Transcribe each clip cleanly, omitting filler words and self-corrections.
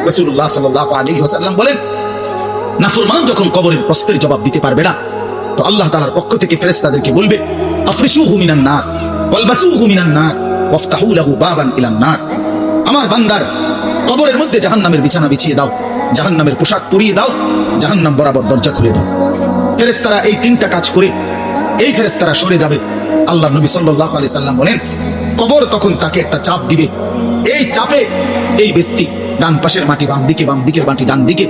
রাসূলুল্লাহ সাল্লাল্লাহু আলাইহি ওয়াসাল্লাম বলেন, নাফরমান যখন কবরের প্রশ্নের জবাব দিতে পারবে না, তো আল্লাহ তাআলার পক্ষ থেকে ফেরেশতাদেরকে বলবে, আফরিশুহু মিনান নার ওয়ালবাসুহু মিনান নার ওয়াফতাহু লাহু বাবান ইলান নার। আমার বান্দার কবরের মধ্যে জাহান্নামের বিছানা বিছিয়ে দাও, জাহান্নামের পোশাক পরিয়ে দাও, জাহান্নাম বরাবর দরজা খুলে দাও। ফেরেশতারা এই তিনটা কাজ করে এই ফেরেশতারা সরে যাবে। আল্লাহ নবী সাল্লাল্লাহু আলাইহি সাল্লাম বলেন, কবর তখন তাকে একটা চাপ দিবে। এই চাপে এই ব্যক্তি ডান পাশের মাটি বাম দিকে, বাম দিকের মাটি ডান দিকে,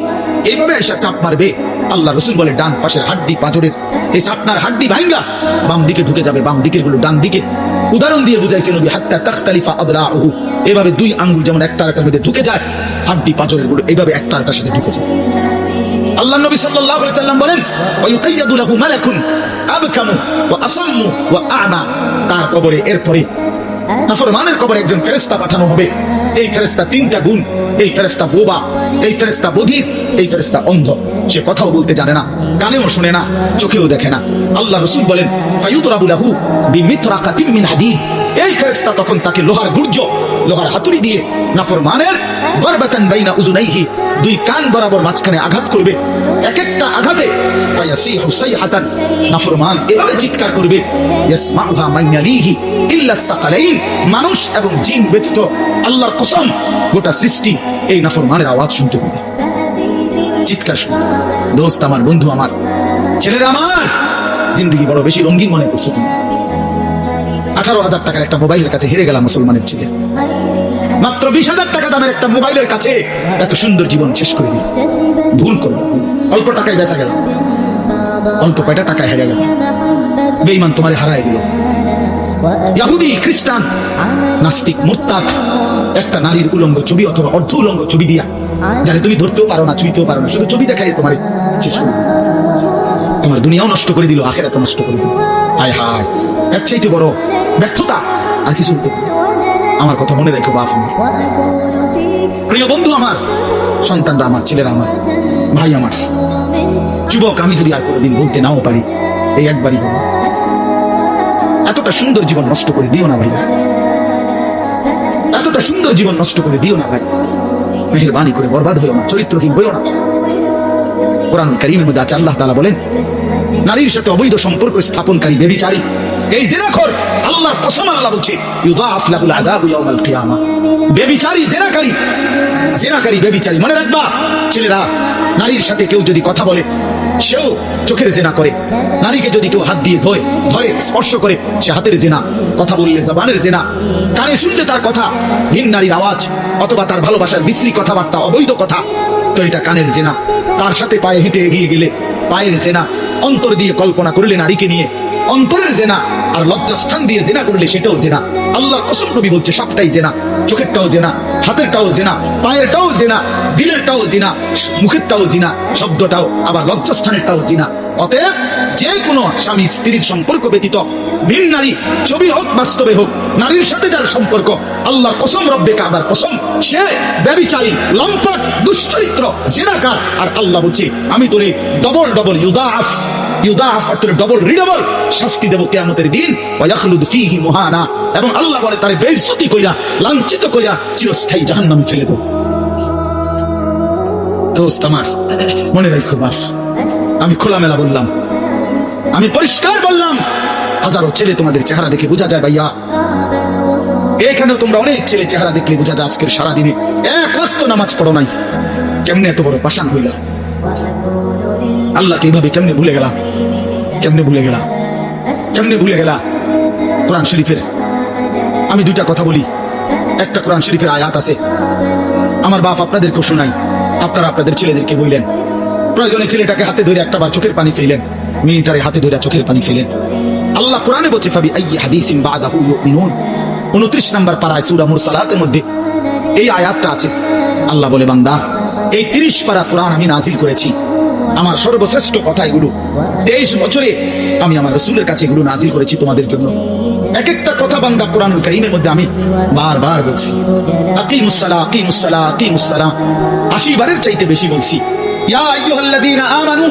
এইভাবে এসে চাপ মারবে। আল্লাহ রাসূল বলে, ডান পাশের হাড্ডি পাঁজরের এই সাতনার হাড্ডি ভাঙ্গা বাম দিকে ঢুকে যাবে, বাম দিকের গুলো ডান দিকে। উদাহরণ দিয়ে বুঝাইছে নবী, হাত্তা তাখতালিফা আদলাউহু, এভাবে দুই আঙ্গুল যেমন একটা আরেকটার মধ্যে ঢুকে যায়, হাড্ডি পাঁজরের গুলো এইভাবে একটা আরেকটার সাথে ঢুকে যায়। আল্লাহ নবী সাল্লাল্লাহু আলাইহি সাল্লাম বলেন, ওয়া ইউকাইয়াদু লাহু মালাকুন আবকামু ওয়া আসাম্মু ওয়া আ'মা। তার কবরে এরপরে নাফরমানের কবরে একজন ফেরেশতা পাঠানো হবে। এই ফেরেশতা তিনটা গুণ, এই ফেরেশতা বোবা, এই ফেরেশতা বধির, এই ফেরেশতা অন্ধ। সে কথাও বলতে জানে না, কানেও শুনে না, চোখেও দেখে না। আল্লাহ রাসূল বলেন, ফায়ুদরাবু লাহু বিমিতরাকাতিন মিন হাদিদ। এই ফেরেশতা তখন তাকে লোহার গুর্জ, লোহার হাতুড়ি দিয়ে নাফরমানের বারবাতান বাইনা উযুনাইহি, দুই কান বরাবর মাঝখানে আঘাত করবে। এক একটা আঘাতে ফায়াসিহু সাইহাতান, নাফরমান এভাবে চিৎকার করবে, ইয়াসমাউহা মান ইয়ালিহি ইল্লা সাকালাইন, মানুষ এবং জিন ব্যতীত আল্লাহর কসম গোটা সৃষ্টি এই নাফরমানের আওয়াজ শুনতে পাবে, চিৎকার শুনতে। দোস্ত আমার, বন্ধু আমার, ছেলেরা আমার, জিন্দেগি বড় বেশি রঙিন মনে করছো তুমি? 18,000 টাকার একটা মোবাইলের কাছে হেরে গেলাম মুসলমানের ছেলে। মাত্র 20,000 টাকা দামের একটা মোবাইলের কাছে এত সুন্দর জীবন শেষ করে দিল। ভুল করল, অল্প টাকায় বেচা গেল, অল্প কয়টা টাকায় হেরে গেল। বেঈমান তোমারে হারায় দিল। ইহুদি, খ্রিস্টান, নাস্তিক, মুরতাদ একটা নারীর উলঙ্গ ছবি অথবা অর্ধ উলঙ্গ ছবি দিয়া, জানে তুমি ধরতেও পারো না, ছুঁইতেও পারো না, শুধু ছবি দেখাই তোমার শেষ করে দিল। তোমার দুনিয়াও নষ্ট করে দিল, আখিরাতও নষ্ট করে দিল। হায় হায়, এর চাইতে বড় ব্যর্থতা আর কিছু হতে পারে। আমার কথা মনে রেখো বাপ আমার, প্রিয় বন্ধু আমার, সন্তানরা আমার, ছেলেরা আমার, ভাই আমার, যুবক, আমি যদি আর কোনোদিন বলতে নাও পারি, এই একবারই বলবো, এতটা সুন্দর জীবন নষ্ট করে দিও না ভাইরা, এতটা সুন্দর জীবন নষ্ট করে দিও না ভাই। মেহেরবানি করে বরবাদ হইও না, চরিত্রহীন হইও না। কোরআন কারীমের মধ্যে আছে, আল্লাহ তাআলা বলেন, নারীর সাথে অবৈধ সম্পর্ক স্থাপনকারী ব্যভিচারী, এই জিনাখোর, আল্লাহর কসম আল্লাহ বলছে, ইউদাআফ লাহুল আযাবু ইয়াউমাল কিয়ামা। ব্যভিচারী, জিনাকারী, জিনাকারী, ব্যভিচারী। মনে রাখবা ছেলেরা, নারীর সাথে কেউ যদি কথা বলে, সেও চোখের জিনা করে। নারীকে যদি কেউ হাত দিয়ে ধরে স্পর্শ করে, সে হাতের জিনা। কথা বললে জবানের জিনা। কানে শুনলে তার কথা ভিন নারীর আওয়াজ, অথবা তার ভালোবাসার বিশ্রী কথাবার্তা, অবৈধ কথা, তো এটা কানের জিনা। তার সাথে পায়ে হেঁটে এগিয়ে গেলে পায়ের জিনা। অন্তর দিয়ে কল্পনা করলে নারীকে নিয়ে, অন্তরের জেনা। আর লজ্জাস্থান দিয়ে জেনা করলে সেটাও জেনা। আল্লাহর কসম নবী বলছে, সবটাই জেনা। চোখেরটাও জেনা, হাতেরটাও জেনা, পায়েরটাও জেনা, দিলেরটাও জিনা, মুখেরটাও জিনা, শব্দটাও আবার লজ্জাস্থানেরটাও জিনা। অতএব যে কোনো স্বামী স্ত্রীর সম্পর্ক ব্যতীত ভিন নারী, ছবি হোক বাস্তবে হোক, নারীর সাথে যার সম্পর্ক, আল্লাহর কসম, রব্বে কাবার কসম, সে ব্যভিচারী, লম্পট, দুশ্চরিত্র, জিনাকার। আর আল্লাহ বলছে, আমি তোরে ডবল ডবল ইউদাআফ অর্থাৎ ডবল রিডবল শাস্তি দেব কিয়ামতের দিন। ওয়া ইয়াখলুদ ফীহি মুহানা, এবং আল্লাহ বলে তারে বেইজ্জতি কইরা, লাঞ্ছিত কইরা চিরস্থায়ী জাহান্নামে ফেলে দেব। দোস্ত আমার, মনে রাখো বাস, আমি খোলামেলা বললাম, আমি পরিষ্কার বললাম। হাজারো ছেলে তোমাদের চেহারা দেখে বোঝা যায় ভাইয়া, এখানেও তোমরা অনেক ছেলে চেহারা দেখলে বোঝা যায় আজকের সারাদিনে এক ওয়াক্ত নামাজ পড়ো নাই। কেমনে এত বড় পাষাণ হইলা? আল্লাহকে এইভাবে কেমনে ভুলে গেলা? কেমনে ভুলে গেলা? কেমনে ভুলে গেলা? কোরআন শরীফের আমি দুইটা কথা বলি। একটা কোরআন শরীফের আয়াত আছে, আমার বাপ আপনাদেরকে শোনাই, আপনারা আপনাদের ছেলেদেরকে বললেন। প্রয়োজনে ছেলেটাকে হাতে ধরে একটাবার চোখের পানি ফেলেন, মেয়েটারে হাতে ধরে চোখের পানি ফেলেন। আল্লাহ কোরআনে বলছে, ফাবি আইয়ি হাদিসিন বাদাহু ইউমিনুন। 29 নম্বর পারায় সূরা মুরসালাতের মধ্যে এই আয়াতটা আছে। আল্লাহ বলে, বান্দা, এই 30 পারা কোরআন আমি নাজিল করেছি, আমার সর্বশ্রেষ্ঠ কথা এগুলো। 23 বছরে আমি আমার রাসূলের কাছে এগুলো নাজিল করেছি তোমাদের জন্য। এক একটা কথা বান্দা কোরআনুল কারীমের মধ্যে আমি বারবার বলছি, আকিমুস সালাহ, আকিমুস সালাহ, আকিমুস সালাহ, 80 বারের চাইতে বেশি বলছি। ইয়া আইয়ুহাল্লাযীনা আমানু,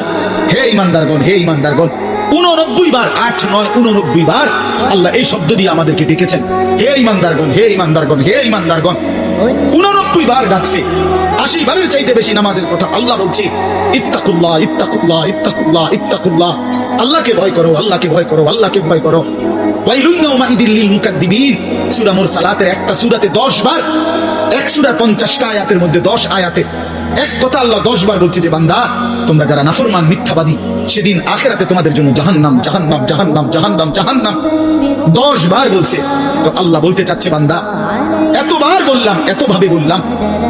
হে ঈমানদারগণ, হে ঈমানদারগণ। 89 বার, 8, 9, 89 বার আল্লাহ এই শব্দ দিয়ে আমাদেরকে ডেকেছেন, হে ঈমানদারগণ, হে ঈমানদারগণ, হে ঈমানদারগণ। 89 বার ডাকছে, 80 বারের চাইতে বেশি নামাজের কথা আল্লাহ বলছে, ইত্তাকুল্লাহ ইত্তাকুল্লাহ ইত্তাকুল্লাহ ইত্তাকুল্লাহ, আল্লাহকে ভয় করো, আল্লাহকে ভয় করো, আল্লাহকে ভয় করো। ওয়াইলুন ইয়াউমাইদিল লিল মুকাদ্দিবিন, সূরা মুরসালাতের একটা সূরাতে 10 বার, এক সূরা 50টা আয়াতের মধ্যে 10 আয়াতে এক কথা আল্লাহ 10 বার বলছে যে বান্দা তোমরা যারা নাফরমান মিথ্যাবাদী, সেদিন আখিরাতে তোমাদের জন্য জাহান্নাম জাহান্নাম জাহান্নাম জাহান্নাম জাহান্নাম 10 বার বলছে। তো আল্লাহ বলতে চাচ্ছে বান্দা এতবার বললাম, এতভাবে বললাম,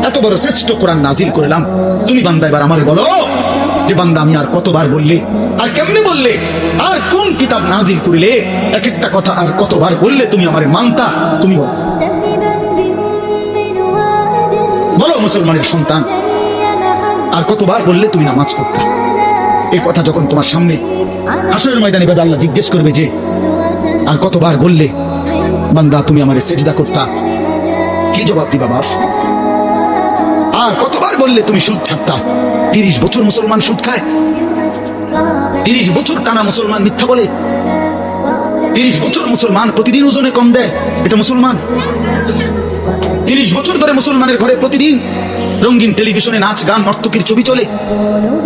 এত বড় শ্রেষ্ঠ কোরআন নাজিল করলাম, তুমি বান্দা এবার আমারে বলো যে বান্দা আমি আর কতবার বললে, আর কেমনে বললে, আর কোন কিতাব নাজিল করলে, এক একটা কথা আর কতবার বললে তুমি আমারে মানতা, তুমি বলো। বলো মুসলমানের সন্তান, আর কতবার বললে তুমি নামাজ পড়তা? এই কথা যখন তোমার সামনে হাসরের ময়দানে এভাবে আল্লাহ জিজ্ঞেস করবে যে আর কতবার বললে বান্দা তুমি আমারে সেজদা করতা, কি জবাব দিবা বাপ? আর কতবার বললে তুমি সুদ ছাড়তা? 30 বছর মুসলমান সুদ খায়, 30 বছর টানা মুসলমান মিথ্যা বলে, 30 বছর মুসলমান প্রতিদিন ওজনে কম দেয়, এটা মুসলমান? 30 বছর ধরে মুসলমানের ঘরে প্রতিদিন রঙিন টেলিভিশনে নাচ গান নর্তকীর ছবি চলে,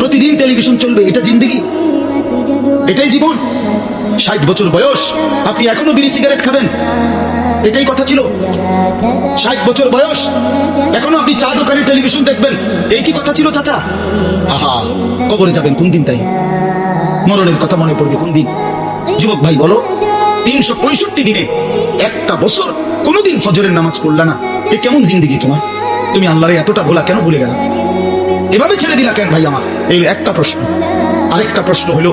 প্রতিদিন টেলিভিশন চলবে, এটা জিন্দেগি? এটাই জীবন? 60 বছর বয়স আপনি এখনো বিড়ি সিগারেট খাবেন, এটাই কথা ছিল? 60 বছর বয়স এখনো আপনি চা দোকানে টেলিভিশন দেখবেন, এই কি কথা ছিল চাচা? আহা, কবরে যাবেন কোন দিন? তাই মরণের কথা মনে পড়বে কোন দিন? যুবক ভাই বলো, 365 দিনে একটা বছর কোনোদিন ফজরের নামাজ পড়লা না, এ কেমন জিন্দেগি তোমার? তুমি আল্লাহরে এতটা ভোলা কেন ভুলে গেলা? এভাবে ছেড়ে দিলা কেন ভাই আমার? এই একটা প্রশ্ন। আরেকটা প্রশ্ন হলো,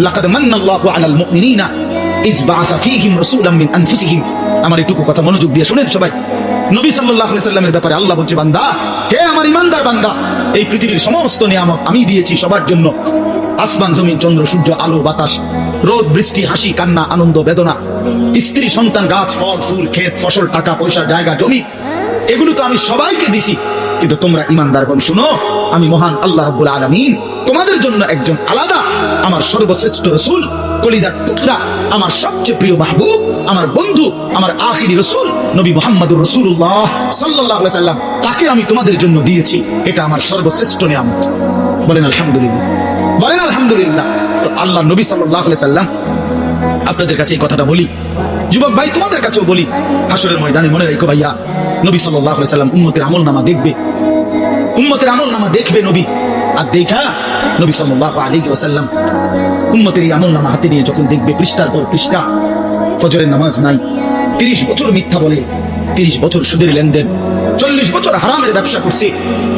লাকাদ মান্নাল্লাহু আলাল মুমিনিনা ইয বাআসা ফীহিম রাসূলাম মিন আনফুসিহিম। আমার একটু কথা মনোযোগ দিয়ে শুনেন সবাই। নবী সাল্লাল্লাহু আলাইহি সাল্লামের ব্যাপারে আল্লাহ বলছে, বান্দা, হে আমার ঈমানদার বান্দা, এই পৃথিবীর সমস্ত নিয়ামত আমি দিয়েছি সবার জন্য। আসমান জমিন চন্দ্র সূর্য আলো বাতাস, রোদ বৃষ্টি হাসি কান্না আনন্দ বেদনা, স্ত্রী সন্তান গাছ ফল ফুল ক্ষেত ফসল টাকা পয়সা জায়গা জমি, এগুলো তো আমি সবাইকে দিছি। কিন্তু তোমরা ঈমানদারগণ শুনো, আমি মহান আল্লাহ রাব্বুল আলামিন তোমাদের জন্য একজন আলাদা আমার সর্বশ্রেষ্ঠ রাসূল, কলিজার টুকরা, আমার সবচেয়ে প্রিয় মাহবুব, আমার বন্ধু, আমার আখিরি রাসূল নবী মুহাম্মদুর রাসূলুল্লাহ সাল্লাল্লাহু আলাইহি সাল্লাম, তাকে আমি তোমাদের জন্য দিয়েছি। এটা আমার সর্বশ্রেষ্ঠ নিয়ামত। বলেন আলহামদুলিল্লাহ, বলেন আলহামদুলিল্লাহ। তো আল্লাহ নবী সাল্লাল্লাহু আলাইহি সাল্লাম, আপনাদের কাছে এই কথাটা বলি, যুবক ভাই তোমাদের কাছেও বলি, হাসরের ময়দানে মনে রাখো ভাইয়া, নবী সাল্লাল্লাহু আলাইহি সাল্লাম উম্মতের আমলনামা দেখবে, উম্মতের আমলনামা দেখবে নবী। আর দেখা নবী সাল্লাল্লাহু আলাইহি ওয়াসাল্লাম উম্মতের এই আমলনামা হাতে নিয়ে যখন দেখবে পৃষ্ঠার পর পৃষ্ঠা, ফজরের নামাজ নাই, 30 বছর মিথ্যা বলে, 30 বছর সুদের লেনদেন, 40 বছর হারামের ব্যবসা করছে,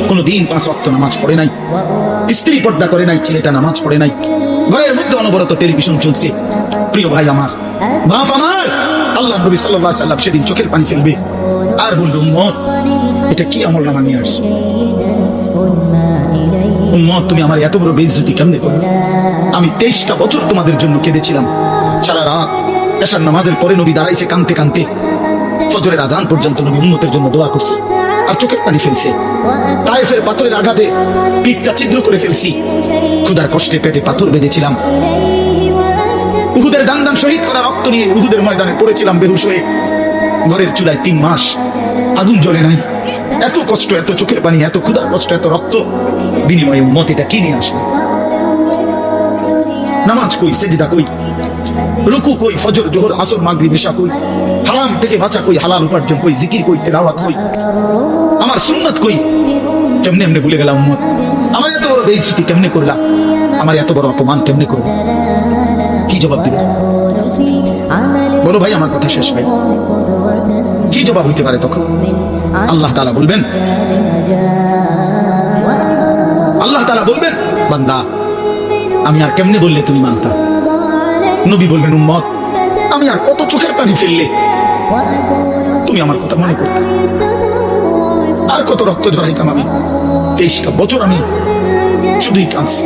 কোনদিন 5 ওয়াক্ত নামাজ পড়ে নাই, স্ত্রী পর্দা করে নাই, ছেলেটা নামাজ পড়ে নাই, ঘরের মধ্যে অনবরত টেলিভিশন চলছে। প্রিয় ভাই আমার, বাপ আমার, আল্লাহ নবী সাল্লাল্লাহু আলাইহি সাল্লাম সেদিন চোখের পানি ফেলবে আর বলবে, উম্মত এটা কি আমলনামা নিয়ে আসছে? উম্মত তুমি আমার এত বড় বেইজ্জতি কেমনে করলে? আমি 23টা বছর তোমাদের জন্য কেঁদেছিলাম, সারা রাত এশার নামাজের পরে নবী দাঁড়াইছে কাঁদতে কাঁদতে, ফজরের আজান পর্যন্ত নবী উম্মতের জন্য দোয়া করছে আর চোখের পানি ফেলছে। তায়েফের পাথরের আঘাতে পিঠটা ছিদ্র করে ফেলছি, ক্ষুধার কষ্টে পেটে পাথর বেঁধেছিলাম, উহুদের দান শহীদ করা রক্ত নিয়ে উহুদের ময়দানে পড়েছিলাম বেহুশ হয়ে, ঘরের চুলায় 3 মাস আগুন জ্বলে নাই, এত কষ্ট, এত চোখের পানি, এত ক্ষুধার কষ্ট, এত রক্ত, বিনিময়ে উম্মত এটা কি নিয়ে আসলো? নামাজ কই, সেজদা কই, রুকু কই, ফজর জোহর আসর মাগরিব ইশা কই, হারাম থেকে বাঁচা কই, হালাল উপার্জন কই, জিকির কই, তেলাওয়াত কই, আমার সুন্নাত কই? কেমনে এমনি ভুলে গেলাম উম্মত? আমার এত বড় বেইজ্জতি কেমনে করলা? আমার এত বড় অপমান কেমনে করলা? কি জবাব দিবে? বলো ভাই, আমার কথা শেষ ভাই, কি জবাব হইতে পারে তখন? আল্লাহ তাআলা বলবেন, আল্লাহ তাআলা বলবেন, বান্দা আমি আর কেমনে বললে তুমি মানতা? নবী বলবেন, উম্মত আমি আর কত চোখের পানি ফেললে তুমি আমার কথা মনে করতে? আর কত রক্ত ঝরাইতাম আমি? 23টা বছর আমি শুধুই কাঁদছি,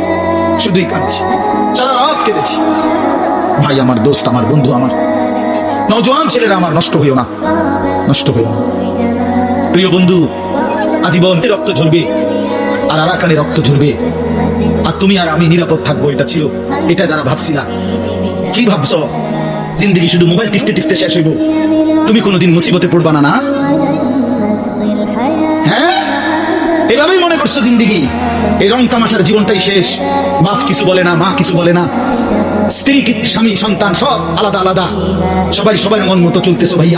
শুধুই কাঁদছি, সারা রাত কেঁদেছি। ভাই আমার, দোস্ত আমার, বন্ধু আমার, নওজোয়ান ছেলেরা আমার, নষ্ট হইও না, নষ্ট হইও না। প্রিয় বন্ধু, আজীবন রক্ত ঝরবে আর আরাকানে রক্ত ঝরবে, আর তুমি আর আমি নিরাপদ থাকবো, এটা ছিল, এটা যারা ভাবছিলা। কি ভাবছো জিন্দেগি শুধু মোবাইল টিপতে টিপতে শেষ হইব? তুমি কোনোদিন মুসিবতে পড়বা না? না, এভাবেই মনে করছো জিন্দিগি, এই রং তামাশার জীবনটাই শেষ। বাপ কিছু বলে না, মা কিছু বলে না, স্ত্রী স্বামী সন্তান সব আলাদা আলাদা, সবাই সবার মন মতো চলতেছো ভাইয়া।